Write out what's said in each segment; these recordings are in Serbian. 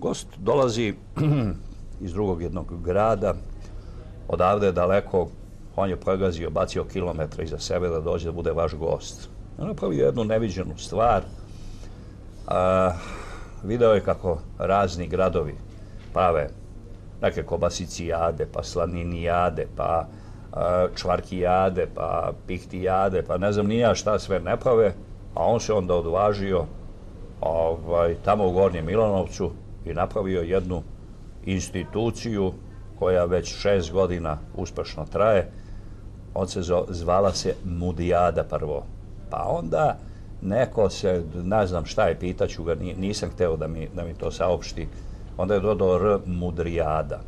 Gost dolazi iz drugog jednog grada, odavde je daleko, on je pregazio, bacio kilometre iza sebe da dođe da bude vaš gost. On napravio jednu neviđenu stvar. Video je kako razni gradovi prave neke kobasicijade, pa slaninijade, pa čvarkijade, pa pihtijade, pa ne znam ni ja šta sve ne prave, a on se onda odvažio tamo u Gornjem Milanovcu i napravio jednu instituciju koja već 6 godina uspešno traje. Zvala se Mudijada prvo. Pa onda neko se, ne znam šta je, pitaću ga, nisam hteo da mi to saopšti. Onda je dodao R Mudrijada.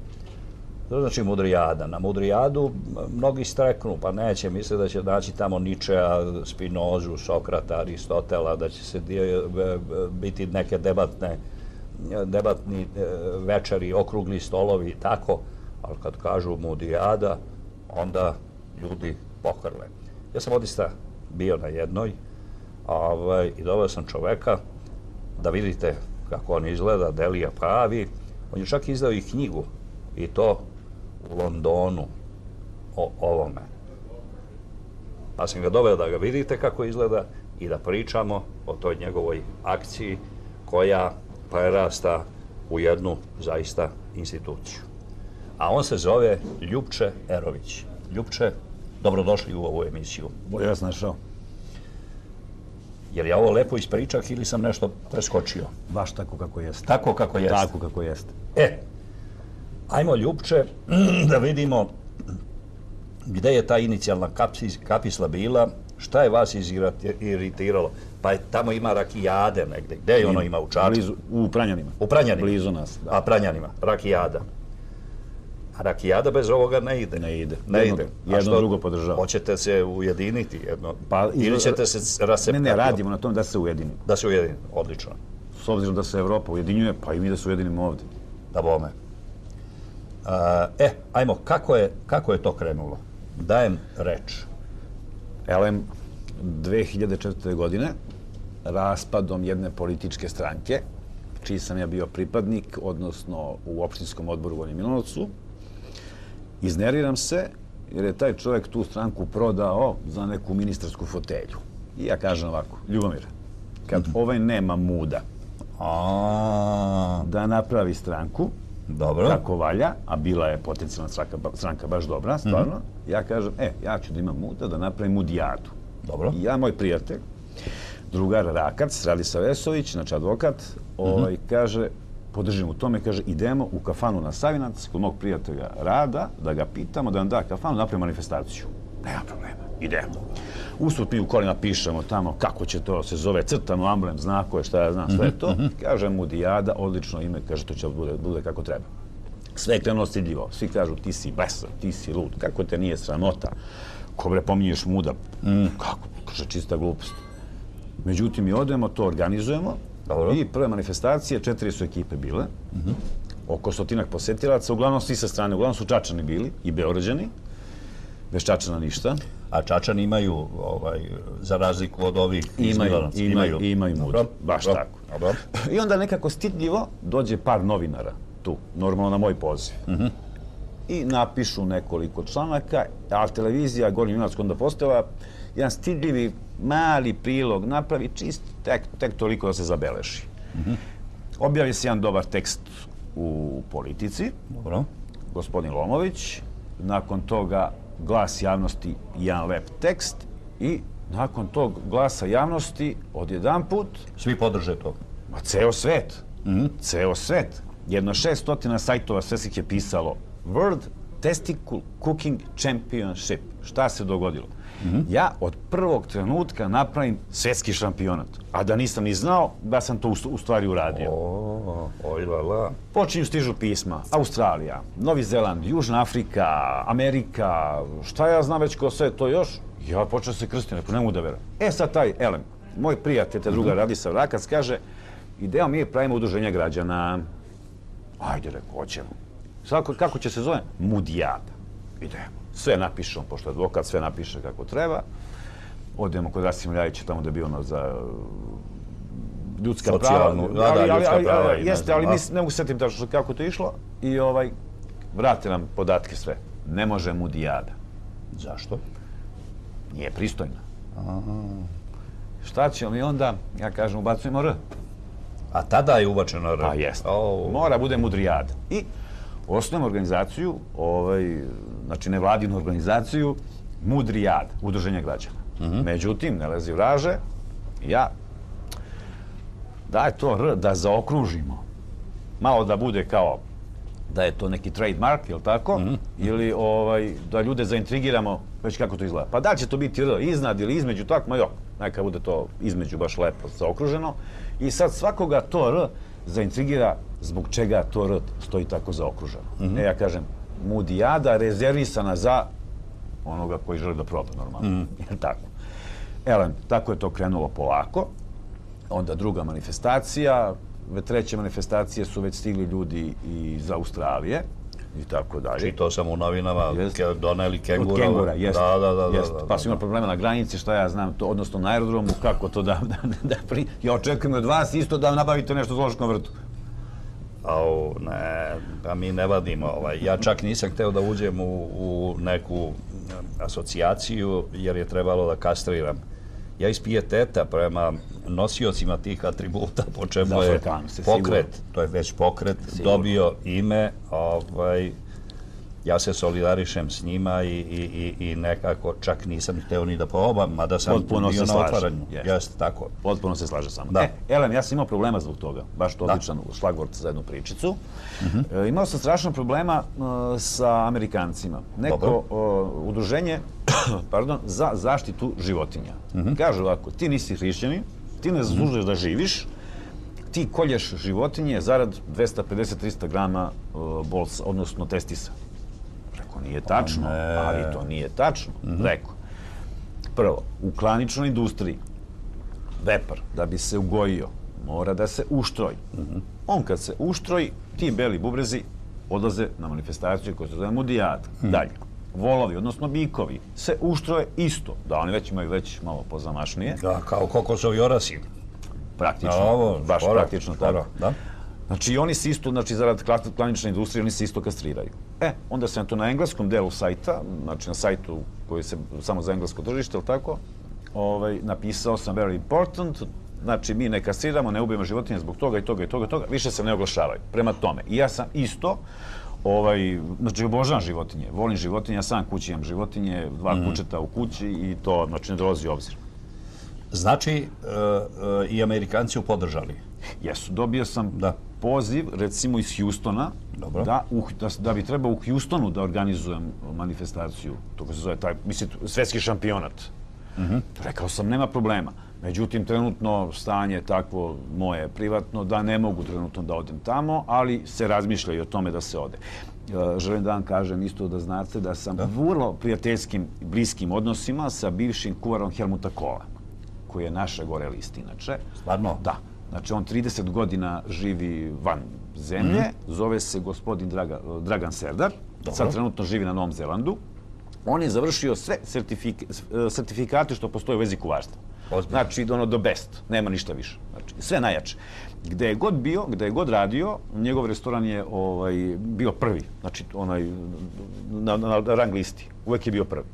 To znači Mudrijada. Na Mudrijadu mnogi streknu, pa neće, misle da će naći tamo Ničea, Spinozu, Sokrata, Aristotela, da će se biti neke debatni večeri, okrugli stolovi i tako, ali kad kažu Mudijada, onda ljudi pohrle. Ja sam odista bio na jednoj i doveo sam čoveka da vidite kako on izgleda, Delija pravi. On je čak izdao i knjigu, i to u Londonu, o ovome. Pa sam ga doveo da ga vidite kako izgleda i da pričamo o toj njegovoj akciji koja prerasta u jednu zaista instituciju. A on se zove Ljupče Erović. Ljupče, dobrodošli u ovu emisiju. Bolje vas našao. Jer ja ovo lepo ispričak ili sam nešto preskočio? Baš tako kako jeste. Tako kako jeste? Tako kako jeste. Ajmo Ljupče da vidimo gde je ta inicijalna kapisla bila, šta je vas iritiralo. Pa tamo ima Rakijade negde. Gde je ono ima u Čačku? U Pranjanima. U Pranjanima? Blizu nas. A Pranjanima, Rakijada. A Rakijada bez ovoga ne ide. Ne ide. Jedno drugo podržava. Hoćete se ujediniti jedno? Ili ćete se rasepkati? Ne, radimo na tom da se ujedinimo. Da se ujedinimo, odlično. S obzirom da se Evropa ujedinjuje, pa i mi da se ujedinimo ovde. Da bome. Ajmo, kako je to krenulo? Dajem reč. Elem, 2004. godine, raspadom jedne političke stranke, čiji sam ja bio pripadnik, odnosno u opštinskom odboru u Gornjem Milanovcu, izneriram se jer je taj čovjek tu stranku prodao za neku ministarsku fotelju. I ja kažem ovako, Ljubomir, kad ovaj nema muda da napravi stranku, kako valja, a bila je potencijalna stranka baš dobra, stvarno, ja kažem, ja ću da imam muda da napravim Mudijadu. Dobro. I ja, moj prijatelj, drugar Rakac, Radislav Vesović, znači advokat, kaže, podržim u tome, kaže, idemo u kafanu na Savinac, kod mog prijatelja Rada, da ga pitamo da nam da kafanu, napravimo manifestaciju. Nema problema, idemo. Usput mi u kolima pišemo tamo kako će to se zove, crtano, amblem, znakove, šta ja znam, sve to. Kaže Mudijada, odlično ime, kaže, to će bude kako treba. Sve je krenulo stidljivo. Svi kažu, ti si blesav, ti si lud, kako te nije sramota. Ko bre pominješ muda? Kako? Kaže, čista glupost. Međutim, mi odemo, to organizujemo i prve manifestacije, 4 su ekipe bile, oko 100 posetilaca, uglavnom svi sa strane, uglavnom su Čačani bili i Beograđani, bez Čačana ništa. A Čačani imaju, za razliku od ovih iz Milanovca, imaju muda, baš tako. I onda nekako stidljivo dođe par novinara tu, normalno na moj poziv. I napišu nekoliko članaka, a televizija Gornji Milanovac onda postala jedan stidljivi mali prilog, napravi čist tek toliko da se zabeleži. Objavi se jedan dobar tekst u Politici, gospodin Lomović, nakon toga Glas javnosti, jedan lep tekst i nakon tog Glasa javnosti odjedanput... Svi podrže to? Ma ceo svet. Ceo svet. Jedno 600 sajtova svjetskih je pisalo World Testicle Cooking Championship. Šta se dogodilo? Ja od prvog trenutka napravim svjetski šampionat, a da nisam ni znao da sam to u stvari uradio. Počinju stižu pisma, Australija, Novi Zeland, Južna Afrika, Amerika, šta ja znam već ko sve to još, ja počeo se krstim, ne mogu da verujem. Sad taj Elem, moj prijatelj, te druga Radislav Rakac, kaže, idemo mi pravimo udruženja građana. Ajde, reko, hoćemo. Kako će se zove? Mudijada. Idemo. Sve napišemo, pošto je advokat, sve napiše kako treba. Odemo kod Rasima Ljajića, tamo da je bio za ljudska Socijalnu, prava. ljudska prava. Jeste, ali ne mogu setim tačno kako to išlo. I vrate nam podatke sve. Ne može Mudijada. Zašto? Nije pristojna. Šta ćemo mi onda? Ja kažem, ubacujemo R. A tada je ubačeno R. Pa jeste. Mora bude Mudrijada. I osnovimo organizaciju, znači nevladinu organizaciju, Mudrijad, Udruženje građana. Međutim, ne lezi vraže, daj to R da zaokružimo. Malo da bude kao da je to neki trademark, jel tako? Ili da ljude zaintrigiramo već kako to izgleda. Pa da li će to biti R iznad ili između, tako, ma neka bude to između baš lepo zaokruženo. I sad svakoga to R zaintrigira zbog čega to R stoji tako zaokruženo. Ja kažem, Mudijada rezervisana za onoga koji želi da proba normalno. Tako. Tako je to krenulo polako. Onda druga manifestacija, treće manifestacije su već stigli ljudi iz Australije i tako dalje. Čitao sam u novinama, doneli kengura. Od kengura, jeste. Da. Pa su imali problema na granici, šta ja znam, odnosno na aerodromu, kako to da ja očekujem od vas isto da nabavite nešto u zoološkom vrtu. Ne, pa mi ne vadimo. Ja čak nisam hteo da uđem u neku asocijaciju jer je trebalo da kastriram. Ja iz pijeteta prema nosiocima tih atributa, po čemu je pokret, to je već pokret, dobio ime, ja se solidarišem s njima i nekako čak nisam hteo ni da probam, mada sam bio na otvaranju. Jeste, tako. Potpuno se slaže sa mnom. Elem, ja sam imao problema zbog toga, baš to odličan šlagvort za jednu pričicu. Imao sam strašno problema sa Amerikancima. Neko udruženje za zaštitu životinja. Kaže ovako, ti nisi hrišćanin, ti ne zaslužuješ da živiš, ti kolješ životinje zarad 250-300 grama bolsa, odnosno testisa. Rekao, nije tačno, ali to nije tačno. Rekao, prvo, u klaničnoj industriji vepar, da bi se ugojio, mora da se uštroji. On kad se uštroji, ti beli bubrezi odlaze na manifestaciju koja se zove Mudijada. Dalje, volovi, odnosno bikovi, se uštroje isto, da oni već imaju malo pozamašnije. Da, kao kokosovi orasi. Praktično, baš praktično tako. Znači, oni se isto, zarad klanične industrije, oni se isto kastriraju. Onda sam to na engleskom delu sajta, znači na sajtu koji se samo za englesko tržište, ili tako, napisao sam very important, znači mi ne kastriramo, ne ubijemo životinje zbog toga i toga i toga, više se ne oglašavaju. Prema tome, i ja sam isto, znači obožavam životinje, volim životinje, ja sam kući imam životinje, 2 kučeta u kući i to, znači, ne dolazi u obzir. Znači, i Amerikanci podržali? Jesu, dobio sam poziv, recimo iz Houstona, da bi trebao u Houstonu da organizujem manifestaciju, to se zove taj, mislim, svetski šampionat. Rekao sam, nema problema. Međutim, trenutno stanje je takvo moje privatno da ne mogu trenutno da odem tamo, ali se razmišljaju o tome da se ode. Želim da vam kažem isto da znate da sam vrlo prijateljskim, bliskim odnosima sa bivšim kuvarom Helmuta Kohla, koji je naša gore list inače. Stvarno? Da. Znači, on 30 godina živi van zemlje, zove se gospodin Dragan Serdar, sad trenutno živi na Novom Zelandu. On je završio sve sertifikate što postoje u vezi kuvarstva. Znači, do best, nema ništa više. Znači, sve najjače. Gde je god bio, gde je god radio, njegov restoran je bio prvi, znači, na rang listi. Uvek je bio prvi.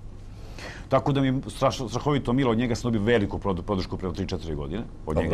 Tako da mi je strahovito milo, od njega sam dobio veliku podršku prema 3-4 godine. Od njega